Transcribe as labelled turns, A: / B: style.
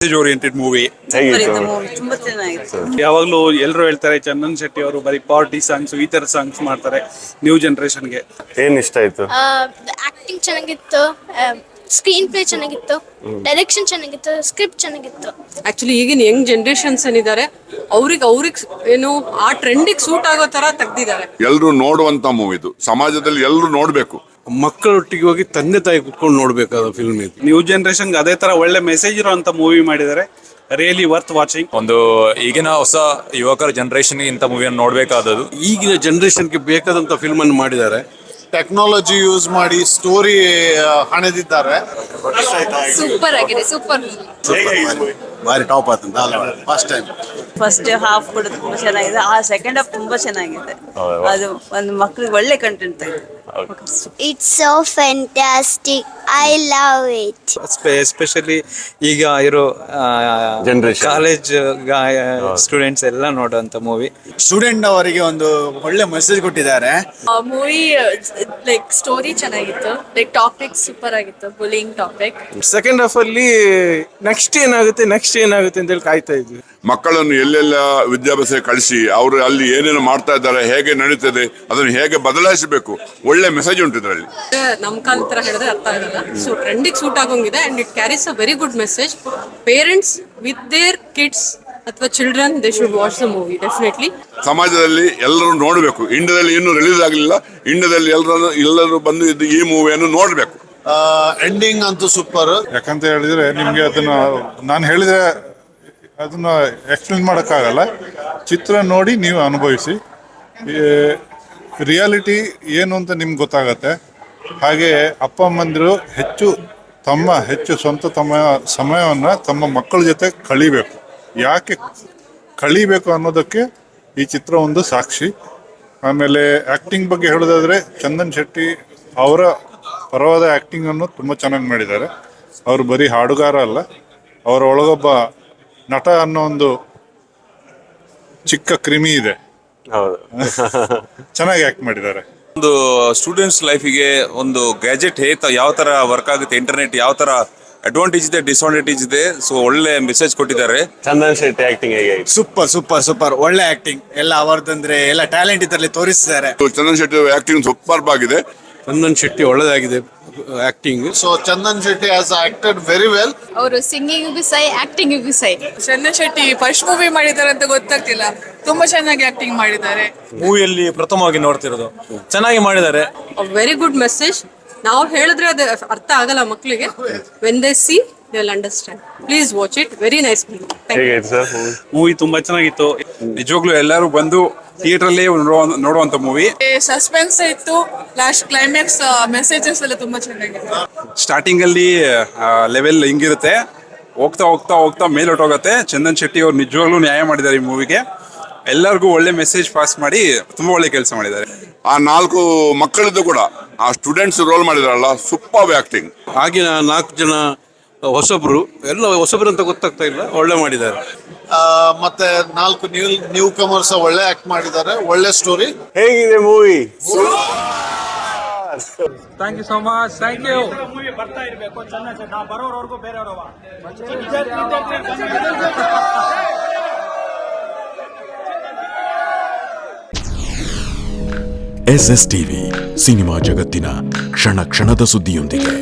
A: Message oriented movie.
B: ತುಂಬಾ ಚೆನ್ನಾಗಿತ್ತು.
A: ಯಾವಾಗ್ಲೂ ಎಲ್ಲರೂ ಹೇಳ್ತಾರೆ ಚಂದನ್ ಶೆಟ್ಟಿ ಅವರು ಬರೀ ಪಾರ್ಟಿ ಸಾಂಗ್ಸ್ ಈ ತರ ಸಾಂಗ್ಸ್ ಮಾಡ್ತಾರೆ ನ್ಯೂ ಜನರೇಷನ್ಗೆ.
C: ಏನ್ ಇಷ್ಟ ಆಯ್ತು?
D: ಆಕ್ಟಿಂಗ್ ಚೆನ್ನಾಗಿತ್ತು, ಸ್ಕ್ರೀನ್ ಪ್ಲೇ ಚೆನ್ನಾಗಿತ್ತು, ಡೈರೆಕ್ಷನ್ ಚೆನ್ನಾಗಿತ್ತು, ಸ್ಕ್ರಿಪ್ಟ್ ಚೆನ್ನಾಗಿತ್ತು.
B: ಆಕ್ಚುಲಿ ಈಗಿನ ಯಂಗ್ ಜನರೇಷನ್ಸ್ ಏನಿದ್ದಾರೆ ಅವ್ರಿಗೆ ಏನು ಆ ಟ್ರೆಂಡಿಗೆ ಸೂಟ್ ಆಗೋ ತರ ತೆಗ್ದಿದ್ದಾರೆ.
E: ಎಲ್ಲರೂ ನೋಡುವಂತ ಮೂವಿ ಇದು, ಸಮಾಜದಲ್ಲಿ ಎಲ್ಲರೂ ನೋಡ್ಬೇಕು.
F: ಮಕ್ಕಳೊಟ್ಟಿಗೆ ಹೋಗಿ ತಂದೆ ತಾಯಿ ಕುತ್ಕೊಂಡು ನೋಡ್ಬೇಕಾದ ಫಿಲ್ಮ್ ಇದು.
A: ನ್ಯೂ ಜನರೇಷನ್ಗೆ ಅದೇ ತರ ಒಳ್ಳೆ ಮೆಸೇಜ್ ಇರುವಂತ ಮೂವಿ ಮಾಡಿದ್ದಾರೆ. Really worth watching.
G: ಒಂದು ಈಗಿನ ಹೊಸ ಯುವಕರ ಜನರೇಷನ್ ಇಂಥ ಮೂವಿಯನ್ನು ನೋಡ್ಬೇಕಾದದ್ದು.
F: ಈಗಿನ ಜನರೇಷನ್ಗೆ ಬೇಕಾದಂತ ಫಿಲ್ಮ್ ಅನ್ನು ಮಾಡಿದ್ದಾರೆ.
H: ಟೆಕ್ನಾಲಜಿ ಯೂಸ್ ಮಾಡಿ ಸ್ಟೋರಿ ಹಣೆದಿದ್ದಾರೆ.
B: ಸೂಪರ್ ಆಗಿದೆ, ಸೂಪರ್.
F: ಬಾರಿ ಟಾಪ್ ಆತಂತ
B: ಫಸ್ಟ್ ಹಾಫ್ ಕೂಡ ತುಂಬಾ ಚೆನ್ನಾಗಿದೆ, ಆ ಸೆಕೆಂಡ್ ಹಾಫ್ ತುಂಬಾ ಚೆನ್ನಾಗಿದೆ. ಅದು ಒಂದು ಮಕ್ಳಿಗೆ ಒಳ್ಳೆ ಕಂಟೆಂಟ್ ಇದೆ.
D: It's so fantastic. I love it.
I: Especially ಈಗ ಇರೋ ಕಾಲೇಜ್ ಸ್ಟೂಡೆಂಟ್ಸ್ ಎಲ್ಲ ನೋಡುವಂತ ಮೂವಿ.
J: ಸ್ಟೂಡೆಂಟ್ ಅವರಿಗೆ ಒಂದು ಒಳ್ಳೆ ಮೆಸೇಜ್ ಕೊಟ್ಟಿದ್ದಾರೆ.
B: ಮೂವಿ ಲೈಕ್ ಸ್ಟೋರಿ ಚೆನ್ನಾಗಿತ್ತು, ಲೈಕ್ ಟಾಪಿಕ್ ಸೂಪರ್ ಆಗಿತ್ತು, ಬುಲಿಂಗ್ ಟಾಪಿಕ್.
F: ಸೆಕೆಂಡ್ ಹಾಫ್ ಅಲ್ಲಿ ನೆಕ್ಸ್ಟ್ ಏನಾಗುತ್ತೆ ಅಂತ ಹೇಳಿ ಕಾಯ್ತಾ ಇದ್ವಿ.
E: ಮಕ್ಕಳನ್ನು ಎಲ್ಲೆಲ್ಲ ವಿದ್ಯಾಭ್ಯಾಸ ಕಳಿಸಿ ಅವರು ಅಲ್ಲಿ ಏನೇನು ಮಾಡ್ತಾ ಇದ್ದಾರೆ, ಹೇಗೆ ನಡೀತದೆ, ಅದನ್ನು ಹೇಗೆ ಬದಲಾಯಿಸಬೇಕು, ಒಳ್ಳೆ ಮೆಸೇಜ್ ಉಂಟು ಇದರಲ್ಲಿ.
B: ನಮ್ ಕಾಲ ತರ ಹೇಳಿದ್ರೆ ಅರ್ಥ ಆಗಲ್ಲ. ಸೊ ಟ್ರೆಂಡಿಗೆ ಸೂಟ್ ಆಗೋಂಗಿದೆ and it carries a very good message. Parents with their kids ಅಥವಾ children they should watch the movie definitely.
E: ಸಮಾಜದಲ್ಲಿ ಎಲ್ಲರೂ ನೋಡಬೇಕು. ಇಂಡಿಯಾದಲ್ಲಿ ಇನ್ನೂ ರಿಲೀಸ್ ಆಗಲಿಲ್ಲ. ಇಂಡಿಯಾದಲ್ಲಿ ಎಲ್ಲರೂ ಬಂದು ಈ ಮೂವಿಯನ್ನು ನೋಡಬೇಕು.
H: ಎಂಡಿಂಗ್ ಅಂತೂ ಸೂಪರ್.
K: ಯಾಕಂತ ಹೇಳಿದ್ರೆ ನಿಮ್ಗೆ ಅದನ್ನ ನಾನು ಹೇಳಿದ್ರೆ ಅದನ್ನ ಎಕ್ಸ್ಪ್ಲೇನ್ ಮಾಡೋಕ್ಕಾಗಲ್ಲ. ಚಿತ್ರ ನೋಡಿ ನೀವು ಅನುಭವಿಸಿ, ರಿಯಾಲಿಟಿ ಏನು ಅಂತ ನಿಮ್ಗೆ ಗೊತ್ತಾಗತ್ತೆ. ಹಾಗೆ ಅಪ್ಪ ಅಮ್ಮಂದಿರು ಹೆಚ್ಚು ಸ್ವಂತ ಸಮಯವನ್ನು ತಮ್ಮ ಮಕ್ಕಳ ಜೊತೆ ಕಳಿಬೇಕು. ಯಾಕೆ ಕಳಿಬೇಕು ಅನ್ನೋದಕ್ಕೆ ಈ ಚಿತ್ರ ಒಂದು ಸಾಕ್ಷಿ. ಆಮೇಲೆ ಆ್ಯಕ್ಟಿಂಗ್ ಬಗ್ಗೆ ಹೇಳೋದಾದರೆ ಚಂದನ್ ಶೆಟ್ಟಿ ಅವರ ಪರವಾದ ಆ್ಯಕ್ಟಿಂಗನ್ನು ತುಂಬ ಚೆನ್ನಾಗಿ ಮಾಡಿದ್ದಾರೆ. ಅವರು ಬರೀ ಹಾಡುಗಾರ ಅಲ್ಲ, ಅವರ ಒಳಗೊಬ್ಬ ನಟ ಅನ್ನೋ ಒಂದು ಚಿಕ್ಕ ಕ್ರಿಮಿ ಇದೆ. ಚೆನ್ನಾಗಿ ಆ್ಯಕ್ಟ್ ಮಾಡಿದ್ದಾರೆ.
G: ಒಂದು ಸ್ಟೂಡೆಂಟ್ಸ್ ಲೈಫಿಗೆ ಒಂದು ಗ್ಯಾಜೆಟ್ ಯಾವ ತರ ವರ್ಕ್ ಆಗುತ್ತೆ, ಇಂಟರ್ನೆಟ್ ಯಾವ ತರ ಅಡ್ವಾಂಟೇಜ್ ಇದೆ, ಡಿಸ್ಅಡ್ವಾಂಟೇಜ್ ಇದೆ. ಸೊ ಒಳ್ಳೆ ಮೆಸೇಜ್ ಕೊಟ್ಟಿದ್ದಾರೆ.
C: ಚಂದನ್ ಶೆಟ್ಟಿ ಆಕ್ಟಿಂಗ್ ಹೇಗೆ?
J: ಸೂಪರ್ ಒಳ್ಳೆ ಆಕ್ಟಿಂಗ್. ಎಲ್ಲ ಅವರದಂದ್ರೆ ಎಲ್ಲ ಟ್ಯಾಲೆಂಟ್ ಇದರಲ್ಲಿ ತೋರಿಸಿದ್ದಾರೆ.
E: ಚಂದನ್ ಶೆಟ್ಟಿ ಆಕ್ಟಿಂಗ್ ಸೂಪರ್ ಆಗಿದೆ.
F: ಚಂದನ್ ಶೆಟ್ಟಿ ಒಳ್ಳೆದಾಗಿದೆ acting.
H: So Chandan Shetty has acted very well.
D: ಅವರು ಸಿಂಗಿಂಗ್ ಸೈ, ಆಕ್ಟಿಂಗ್ ಸೈ.
B: ಚಂದನ್ ಶೆಟ್ಟಿ ಫಸ್ಟ್ ಮೂವಿ ಮಾಡಿದ್ದಾರೆ ಅಂತ ಗೊತ್ತಾಗ್ತಿಲ್ಲ, ತುಂಬಾ ಚೆನ್ನಾಗಿ ಆಕ್ಟಿಂಗ್ ಮಾಡಿದ್ದಾರೆ.
I: ಮೂವಿಯಲ್ಲಿ ಪ್ರಥಮವಾಗಿ ನೋಡ್ತಿರೋದು ಚೆನ್ನಾಗಿ ಮಾಡಿದ್ದಾರೆ.
B: Very good message. ನಾವು ಹೇಳಿದ್ರೆ ಅದು ಅರ್ಥ ಆಗಲ್ಲ ಮಕ್ಕಳಿಗೆ. When they see they will understand. Please watch it. Very nice
A: movie ತುಂಬಾ ಚೆನ್ನಾಗಿತ್ತು. ನಿಜವಾಗ್ಲೂ ಎಲ್ಲರೂ ಬಂದು ಥಿಯೇಟರ್ ಅಲ್ಲೇ ನೋಡುವಂತ ಮೂವಿ.
B: ಸಸ್ಪೆನ್ಸ್ ಇತ್ತು, ಲಾಸ್ಟ್ ಕ್ಲೈಮ್ಯಾಕ್ಸ್ ಮೆಸೇಜಸ್ ಎಲ್ಲ ತುಂಬಾ ಚೆನ್ನಾಗಿತ್ತು.
A: ಸ್ಟಾರ್ಟಿಂಗ್ ಅಲ್ಲಿ ಲೆವೆಲ್ ಹಿಂಗಿರುತ್ತೆ, ಹೋಗ್ತಾ ಹೋಗ್ತಾ ಹೋಗ್ತಾ ಮೇಲೊಟ್ಟೋಗತ್ತೆ. ಚಂದನ್ ಶೆಟ್ಟಿ ಅವ್ರು ನಿಜವಾಗ್ಲೂ ನ್ಯಾಯ ಮಾಡಿದ್ದಾರೆ ಈ ಮೂವಿಗೆ. ಎಲ್ಲರಿಗೂ ಒಳ್ಳೆ ಮೆಸೇಜ್ ಪಾಸ್ ಮಾಡಿ ತುಂಬಾ ಒಳ್ಳೆ ಕೆಲಸ ಮಾಡಿದ್ದಾರೆ.
E: ಆ 4 ಮಕ್ಕಳಿದ್ದು ಕೂಡ ಆ ಸ್ಟೂಡೆಂಟ್ಸ್ ರೋಲ್ ಮಾಡಿದಾರಲ್ಲ, ಸೂಪರ್ ಆಕ್ಟಿಂಗ್.
F: ಆಗಿನ 4 ಜನ ಹೊಸಬ್ರು ಅಂತ ಗೊತ್ತಾಗ್ತಾ ಇಲ್ಲ, ಒಳ್ಳೆ ಮಾಡಿದ್ದಾರೆ.
H: ಮತ್ತೆ 4 ನ್ಯೂ ಕಮರ್ಸ್ ಒಳ್ಳೆ ಆಕ್ಟ್ ಮಾಡಿದ್ದಾರೆ. ಒಳ್ಳೆ ಸ್ಟೋರಿ.
C: ಹೇಗಿದೆ movie?
I: Thank you so much. Thank you.
L: SSTV cinema ಜಗತ್ತಿನ ಕ್ಷಣ ಕ್ಷಣದ ಸುದ್ದಿಯೊಂದಿಗೆ.